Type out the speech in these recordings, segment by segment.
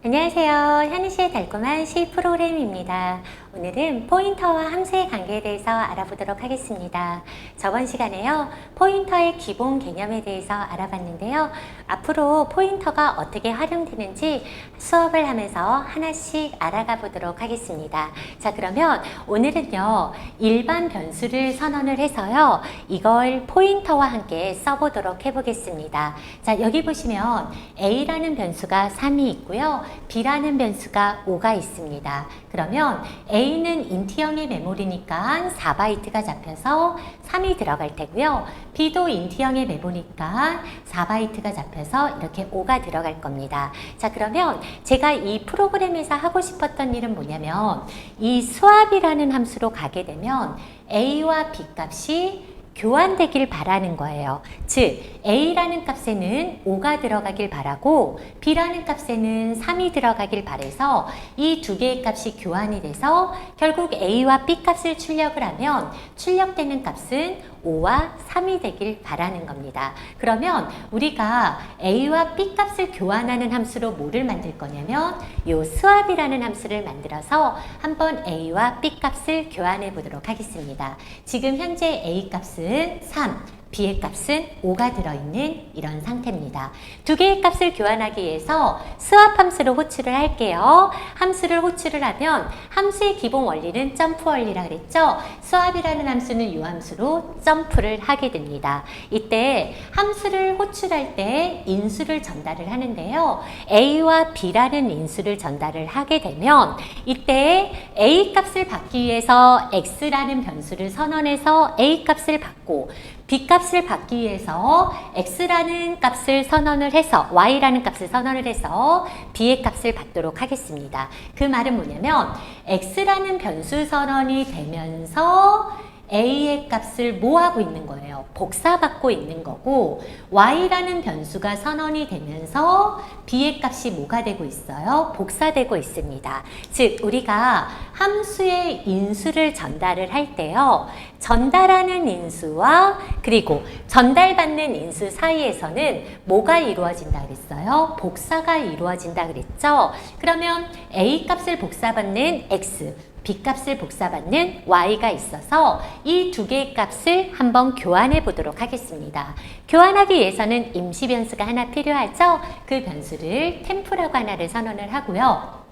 안녕하세요. 현희씨의 달콤한 시 프로그램입니다. 오늘은 포인터와 함수의 관계에 대해서 알아보도록 하겠습니다. 저번 시간에요, 포인터의 기본 개념에 대해서 알아봤는데요. 앞으로 포인터가 어떻게 활용되는지 수업을 하면서 하나씩 알아가 보도록 하겠습니다. 자, 그러면 오늘은요, 일반 변수를 선언을 해서요, 이걸 포인터와 함께 써보도록 해보겠습니다. 자, 여기 보시면 A라는 변수가 3이 있고요. B라는 변수가 5가 있습니다. 그러면 A는 인티형의 메모리니까 4바이트가 잡혀서 3이 들어갈 테고요. B도 인티형의 메모리니까 4바이트가 잡혀서 이렇게 5가 들어갈 겁니다. 자, 그러면 제가 이 프로그램에서 하고 싶었던 일은 뭐냐면 이 수압이라는 함수로 가게 되면 A와 B 값이 교환되길 바라는 거예요. 즉, A라는 값에는 5가 들어가길 바라고 B라는 값에는 3이 들어가길 바래서 이 두 개의 값이 교환이 돼서 결국 A와 B 값을 출력을 하면 출력되는 값은 5와 3이 되길 바라는 겁니다. 그러면 우리가 A와 B 값을 교환하는 함수로 뭐를 만들 거냐면 요 수압이라는 함수를 만들어서 한번 A와 B 값을 교환해 보도록 하겠습니다. 지금 현재 A 값은 3, B의 값은 5가 들어있는 이런 상태입니다. 두 개의 값을 교환하기 위해서 수압 함수로 호출을 할게요. 함수를 호출을 하면 함수의 기본 원리는 점프 원리라 그랬죠? 수압이라는 함수는 이 함수로 점프를 하게 됩니다. 이때 함수를 호출할 때 인수를 전달을 하는데요. A와 B라는 인수를 전달을 하게 되면 이때 A 값을 받기 위해서 X라는 변수를 선언해서 A 값을 받고 B 값을 받기 위해서 X라는 값을 선언을 해서 Y라는 값을 선언을 해서 B의 값을 받도록 하겠습니다. 그 말은 뭐냐면 X라는 변수 선언이 되면서 A의 값을 뭐 하고 있는 거예요? 복사받고 있는 거고 Y라는 변수가 선언이 되면서 B의 값이 뭐가 되고 있어요? 복사되고 있습니다. 즉 우리가 함수의 인수를 전달을 할 때요. 전달하는 인수와 그리고 전달받는 인수 사이에서는 뭐가 이루어진다 그랬어요? 복사가 이루어진다 그랬죠? 그러면 A 값을 복사받는 X, B 값을 복사받는 Y가 있어서 이 두 개의 값을 한번 교환해 보도록 하겠습니다. 교환하기 위해서는 임시 변수가 하나 필요하죠? 그 변수를 템프라고 하나를 선언을 하고요.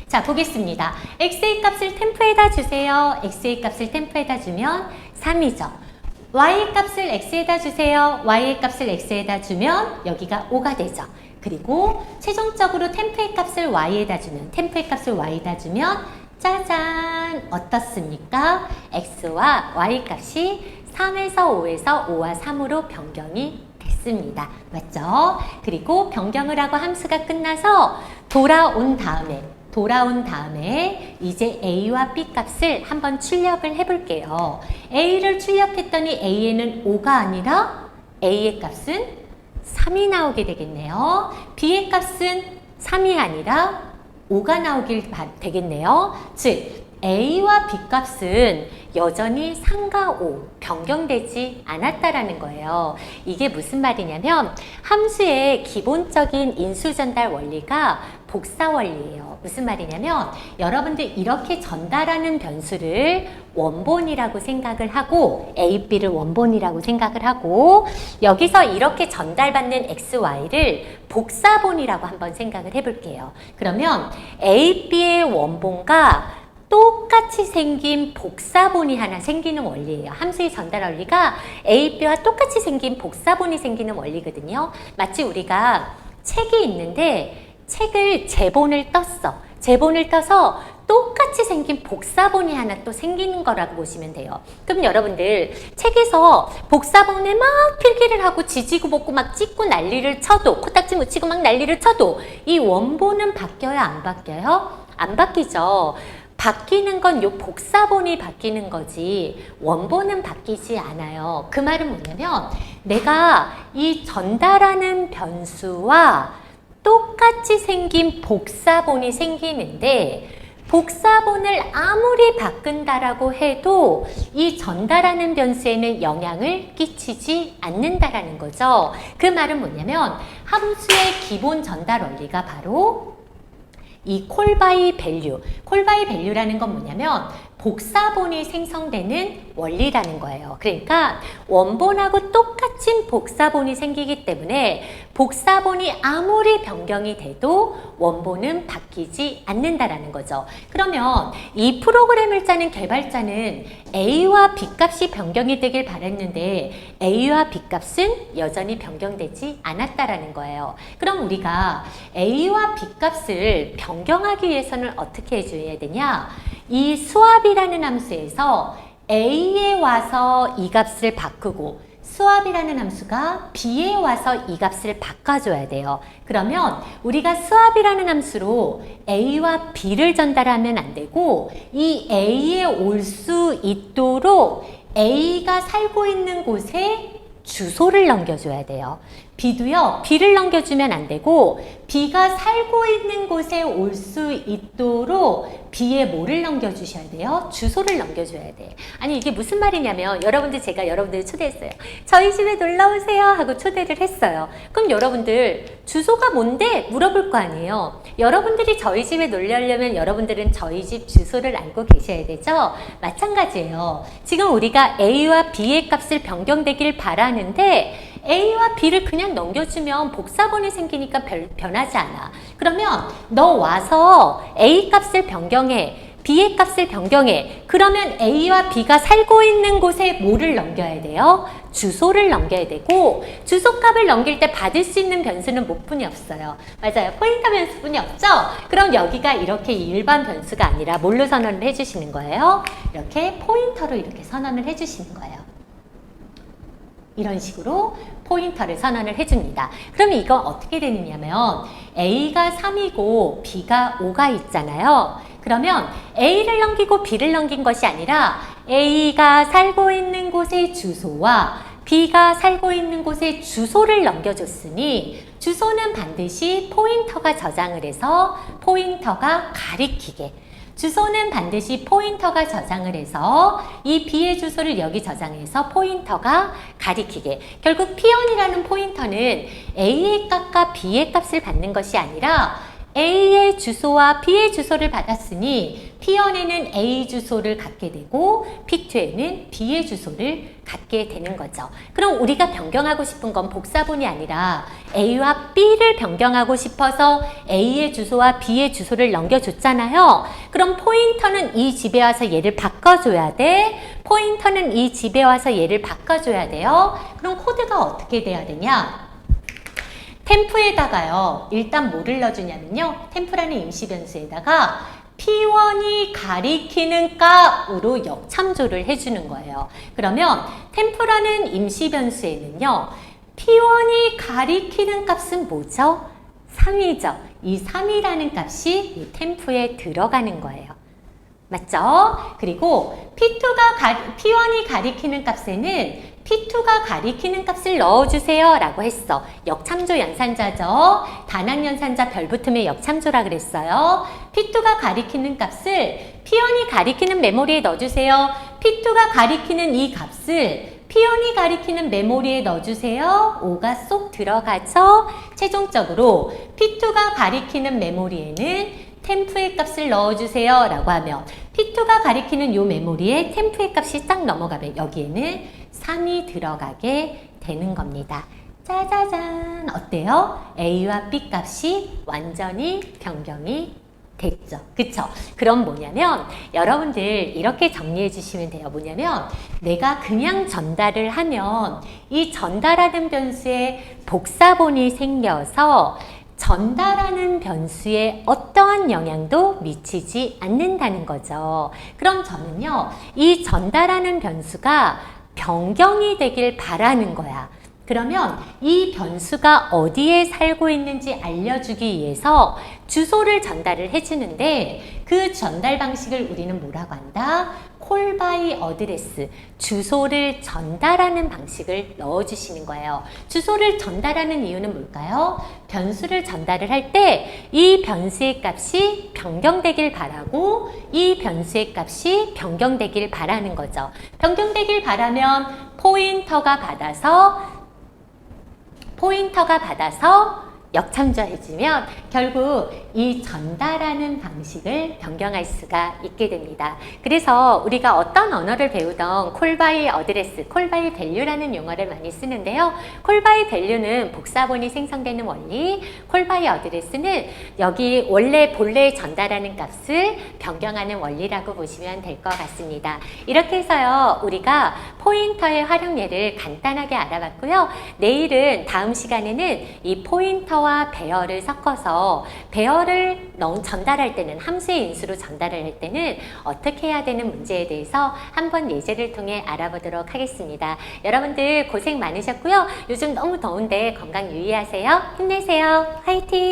자, 보겠습니다. X의 값을 템프에다 주세요. X의 값을 템프에다 주면 3이죠. Y의 값을 X에다 주세요. Y의 값을 X에다 주면 여기가 5가 되죠. 그리고 최종적으로 템프의 값을 Y에다 주면 템프의 값을 Y에다 주면 짜잔! 어떻습니까? X와 Y 값이 3에서 5에서 5와 3으로 변경이 됐습니다. 맞죠? 그리고 변경을 하고 함수가 끝나서 돌아온 다음에 이제 A와 B 값을 한번 출력을 해볼게요. A를 출력했더니 A에는 5가 아니라 A의 값은 3이 나오게 되겠네요. B의 값은 3이 아니라 5가 나오길 되겠네요. 즉 A와 B 값은 여전히 3과 5 변경되지 않았다라는 거예요. 이게 무슨 말이냐면 함수의 기본적인 인수 전달 원리가 복사 원리예요. 무슨 말이냐면 여러분들 이렇게 전달하는 변수를 원본이라고 생각을 하고 A, B를 원본이라고 생각을 하고 여기서 이렇게 전달받는 X, Y를 복사본이라고 한번 생각을 해볼게요. 그러면 A, B의 원본과 똑같이 생긴 복사본이 하나 생기는 원리예요. 함수의 전달 원리가 A, B와 똑같이 생긴 복사본이 생기는 원리거든요. 마치 우리가 책이 있는데 책을 제본을 떴어. 제본을 떠서 똑같이 생긴 복사본이 하나 또 생기는 거라고 보시면 돼요. 그럼 여러분들 책에서 복사본에 막 필기를 하고 지지고 볶고 막 찍고 난리를 쳐도 코딱지 묻히고 막 난리를 쳐도 이 원본은 바뀌어요? 안 바뀌어요? 안 바뀌죠. 바뀌는 건 요 복사본이 바뀌는 거지 원본은 바뀌지 않아요. 그 말은 뭐냐면 내가 이 전달하는 변수와 똑같이 생긴 복사본이 생기는데 복사본을 아무리 바꾼다라고 해도 이 전달하는 변수에는 영향을 끼치지 않는다라는 거죠. 그 말은 뭐냐면 함수의 기본 전달 원리가 바로 이 콜바이 밸류. 콜바이 밸류라는 건 뭐냐면 복사본이 생성되는 원리라는 거예요. 그러니까 원본하고 똑같은 복사본이 생기기 때문에 복사본이 아무리 변경이 돼도 원본은 바뀌지 않는다라는 거죠. 그러면 이 프로그램을 짜는 개발자는 A와 B 값이 변경이 되길 바랬는데 A와 B 값은 여전히 변경되지 않았다라는 거예요. 그럼 우리가 A와 B 값을 변경하기 위해서는 어떻게 해줘야 되냐? 이 수압이라는 함수에서 A에 와서 이 값을 바꾸고 수압이라는 함수가 B에 와서 이 값을 바꿔줘야 돼요. 그러면 우리가 수압이라는 함수로 A와 B를 전달하면 안 되고 이 A에 올 수 있도록 A가 살고 있는 곳에 주소를 넘겨줘야 돼요. B도요, B를 넘겨주면 안 되고 B가 살고 있는 곳에 올 수 있도록 B에 뭐를 넘겨주셔야 돼요? 주소를 넘겨줘야 돼. 아니 이게 무슨 말이냐면 제가 여러분들 초대했어요. 저희 집에 놀러오세요 하고 초대를 했어요. 그럼 여러분들 주소가 뭔데? 물어볼 거 아니에요. 여러분들이 저희 집에 놀려면 여러분들은 저희 집 주소를 알고 계셔야 되죠? 마찬가지예요. 지금 우리가 A와 B의 값을 변경되길 바라는데 A와 B를 그냥 넘겨주면 복사본이 생기니까 변하지 않아. 그러면 너 와서 A 값을 변경해. B의 값을 변경해. 그러면 A와 B가 살고 있는 곳에 뭐를 넘겨야 돼요? 주소를 넘겨야 되고 주소값을 넘길 때 받을 수 있는 변수는 몇 분이 없어요. 맞아요. 포인터 변수뿐이 없죠? 그럼 여기가 이렇게 일반 변수가 아니라 뭘로 선언을 해주시는 거예요? 이렇게 포인터로 이렇게 선언을 해주시는 거예요. 이런 식으로 포인터를 선언을 해줍니다. 그러면 이건 어떻게 되느냐면 A가 3이고 B가 5가 있잖아요. 그러면 A를 넘기고 B를 넘긴 것이 아니라 A가 살고 있는 곳의 주소와 B가 살고 있는 곳의 주소를 넘겨줬으니 주소는 반드시 포인터가 저장을 해서 포인터가 가리키게 주소는 반드시 포인터가 저장을 해서 이 B의 주소를 여기 저장해서 포인터가 가리키게. 결국 P1이라는 포인터는 A의 값과 B의 값을 받는 것이 아니라 A의 주소와 B의 주소를 받았으니 P1에는 A 주소를 갖게 되고 P2에는 B의 주소를 갖게 되는 거죠. 그럼 우리가 변경하고 싶은 건 복사본이 아니라 A와 B를 변경하고 싶어서 A의 주소와 B의 주소를 넘겨줬잖아요. 그럼 포인터는 이 집에 와서 얘를 바꿔줘야 돼. 포인터는 이 집에 와서 얘를 바꿔줘야 돼요. 그럼 코드가 어떻게 돼야 되냐? 템프에다가요. 일단 뭐를 넣어주냐면요. 템프라는 임시 변수에다가 P1이 가리키는 값으로 역참조를 해주는 거예요. 그러면 템프라는 임시 변수에는요. P1이 가리키는 값은 뭐죠? 3이죠. 이 3이라는 값이 이 템프에 들어가는 거예요. 맞죠? 그리고 P1이 가리키는 값에는 P2가 가리키는 값을 넣어주세요 라고 했어. 역참조 연산자죠. 단항 연산자 별 붙으면 역참조라 그랬어요. P2가 가리키는 값을 P1이 가리키는 메모리에 넣어주세요. P2가 가리키는 이 값을 P1이 가리키는 메모리에 넣어주세요. 5가 쏙 들어가죠. 최종적으로 P2가 가리키는 메모리에는 템프의 값을 넣어주세요 라고 하면 P2가 가리키는 요 메모리에 템프의 값이 싹 넘어가면 여기에는 3이 들어가게 되는 겁니다. 짜자잔! 어때요? A와 B 값이 완전히 변경이 됐죠. 그쵸? 그럼 뭐냐면 여러분들 이렇게 정리해 주시면 돼요. 뭐냐면 내가 그냥 전달을 하면 이 전달하는 변수에 복사본이 생겨서 전달하는 변수에 어떠한 영향도 미치지 않는다는 거죠. 그럼 저는요, 이 전달하는 변수가 변경이 되길 바라는 거야. 그러면 이 변수가 어디에 살고 있는지 알려주기 위해서 주소를 전달을 해주는데 그 전달 방식을 우리는 뭐라고 한다? call by address, 주소를 전달하는 방식을 넣어주시는 거예요. 주소를 전달하는 이유는 뭘까요? 변수를 전달을 할 때 이 변수의 값이 변경되길 바라고 이 변수의 값이 변경되길 바라는 거죠. 변경되길 바라면 포인터가 받아서 역참조해주면 결국 이 전달하는 방식을 변경할 수가 있게 됩니다. 그래서 우리가 어떤 언어를 배우던 콜 바이 어드레스, 콜 바이 밸류라는 용어를 많이 쓰는데요. 콜 바이 밸류는 복사본이 생성되는 원리, 콜 바이 어드레스는 여기 원래 본래에 전달하는 값을 변경하는 원리라고 보시면 될 것 같습니다. 이렇게 해서요, 우리가 포인터의 활용 예를 간단하게 알아봤고요. 내일은 다음 시간에는 이 포인터와 배열을 섞어서 배열을 전달할 때는 함수의 인수로 전달을 할 때는 어떻게 해야 되는 문제에 대해서 한번 예제를 통해 알아보도록 하겠습니다. 여러분들 고생 많으셨고요. 요즘 너무 더운데 건강 유의하세요. 힘내세요. 화이팅!